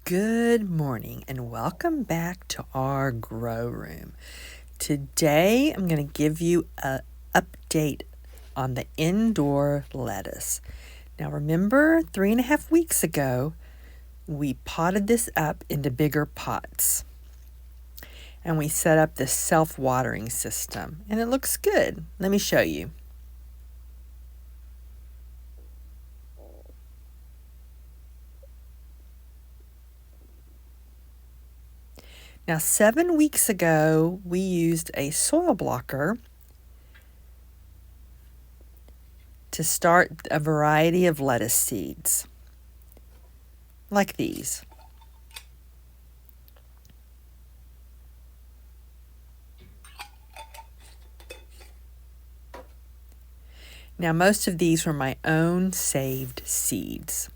Good morning and welcome back to our grow room. Today I'm going to give you an update on the indoor lettuce. Now remember 3.5 weeks ago we potted this up into bigger pots and we set up this self-watering system and it looks good. Let me show you. Now 7 weeks ago we used a soil blocker to start a variety of lettuce seeds, like these. Now most of these were my own saved seeds.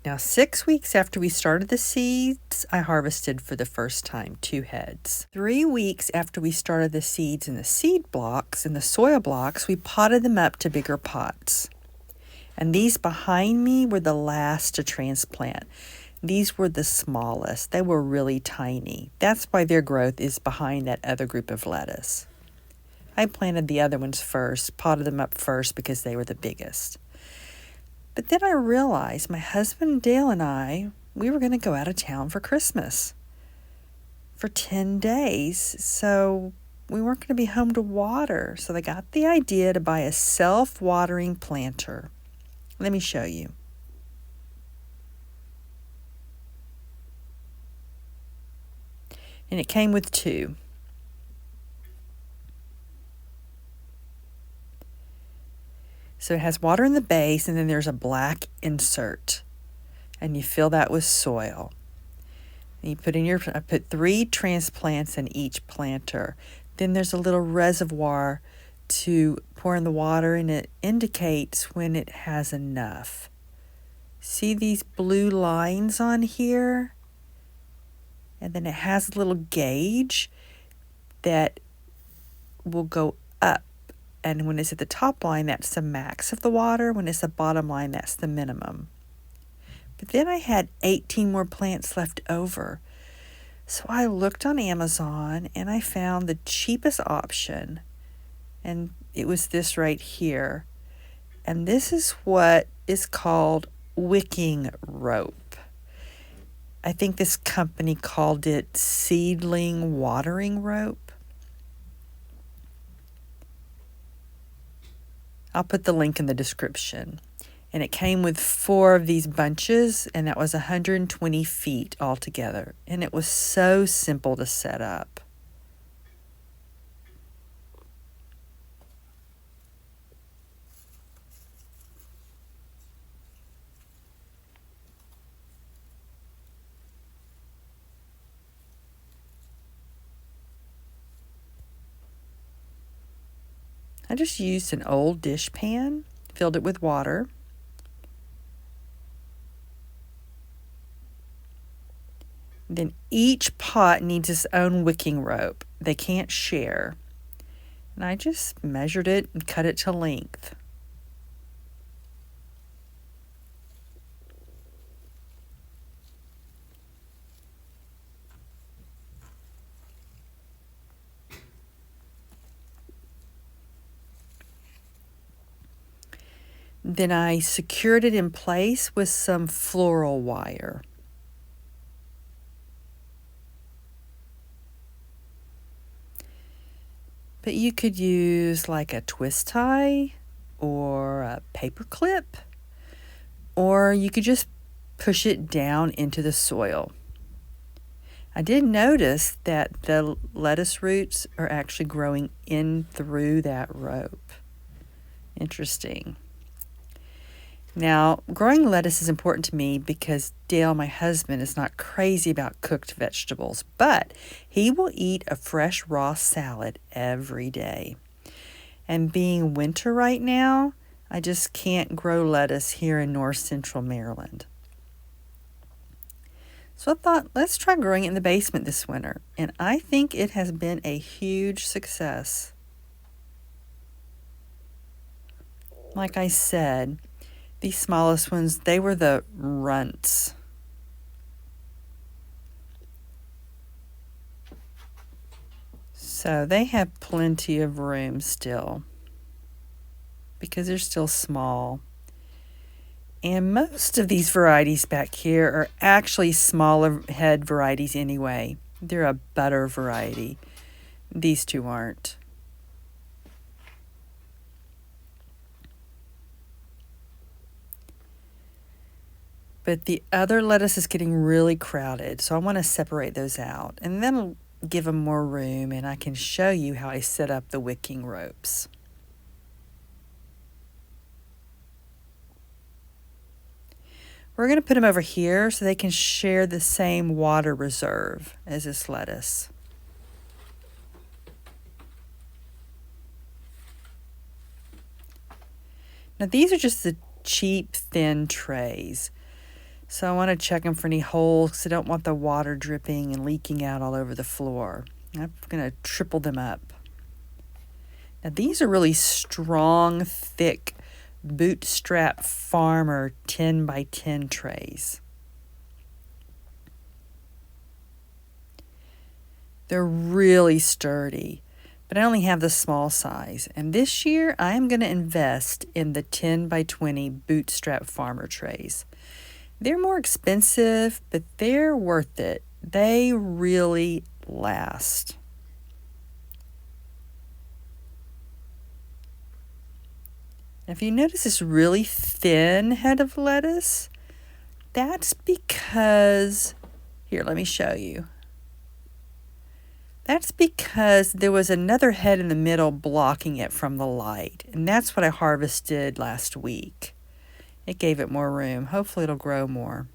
Now 6 weeks after we started the seeds, I harvested for the first time 2 heads. 3 weeks after we started the seeds in the seed blocks, in the soil blocks, we potted them up to bigger pots. And these behind me were the last to transplant. These were the smallest. They were really tiny. That's why their growth is behind that other group of lettuce. I planted the other ones first, potted them up first because they were the biggest. But then I realized my husband Dale and I, we were going to go out of town for Christmas for 10 days. So we weren't going to be home to water. So I got the idea to buy a self-watering planter. Let me show you. And it came with 2. So it has water in the base, and then there's a black insert. And you fill that with soil. And you put in I put 3 transplants in each planter. Then there's a little reservoir to pour in the water, and it indicates when it has enough. See these blue lines on here? And then it has a little gauge that will go up. And when it's at the top line, that's the max of the water. When it's the bottom line, that's the minimum. But then I had 18 more plants left over. So I looked on Amazon and I found the cheapest option. And it was this right here. And this is what is called wicking rope. I think this company called it seedling watering rope. I'll put the link in the description. And it came with 4 of these bunches, and that was 120 feet altogether. And it was so simple to set up. I just used an old dish pan, filled it with water. Then each pot needs its own wicking rope. They can't share. And I just measured it and cut it to length. Then I secured it in place with some floral wire. But you could use like a twist tie or a paper clip, or you could just push it down into the soil. I did notice that the lettuce roots are actually growing in through that rope. Interesting. Now, growing lettuce is important to me because Dale, my husband, is not crazy about cooked vegetables, but he will eat a fresh raw salad every day. And being winter right now, I just can't grow lettuce here in north central Maryland. So I thought, let's try growing it in the basement this winter. And I think it has been a huge success. Like I said, These smallest ones, they were the runts. So they have plenty of room still because they're still small. And most of these varieties back here are actually smaller head varieties anyway. They're a butter variety. These two aren't. But the other lettuce is getting really crowded, so I want to separate those out. And then I'll give them more room, and I can show you how I set up the wicking ropes. We're going to put them over here so they can share the same water reserve as this lettuce. Now these are just the cheap thin trays. So I want to check them for any holes because I don't want the water dripping and leaking out all over the floor. I'm going to triple them up. Now these are really strong, thick bootstrap farmer 10 by 10 trays. They're really sturdy, but I only have the small size. And this year I am going to invest in the 10 by 20 bootstrap farmer trays. They're more expensive, but they're worth it. They really last. If you notice this really thin head of lettuce, that's because, here, let me show you. That's because there was another head in the middle blocking it from the light, and that's what I harvested last week. It gave it more room. Hopefully it'll grow more.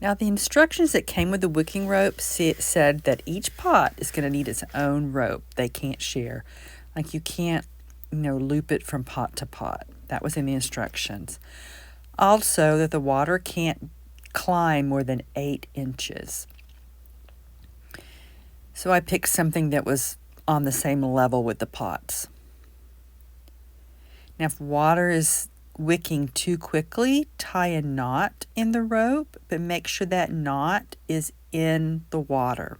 Now, the instructions that came with the wicking rope said that each pot is going to need its own rope. They can't share. Like, you can't, loop it from pot to pot. That was in the instructions. Also, that the water can't climb more than 8 inches. So I picked something that was on the same level with the pots. Now, if water is wicking too quickly, tie a knot in the rope, but make sure that knot is in the water.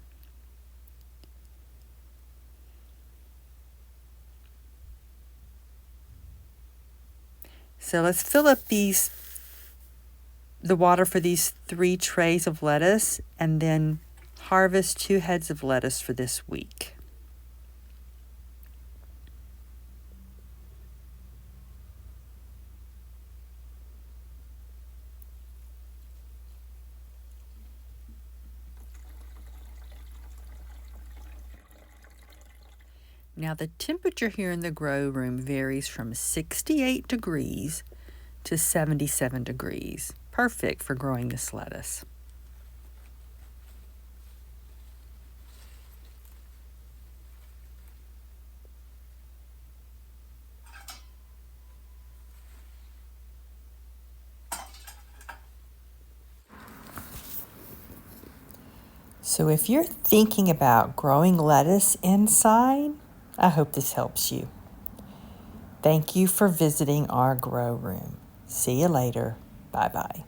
So let's fill up the water for these 3 trays of lettuce, and then harvest 2 heads of lettuce for this week. Now, the temperature here in the grow room varies from 68 degrees to 77 degrees. Perfect for growing this lettuce. So if you're thinking about growing lettuce inside, I hope this helps you. Thank you for visiting our grow room. See you later. Bye-bye.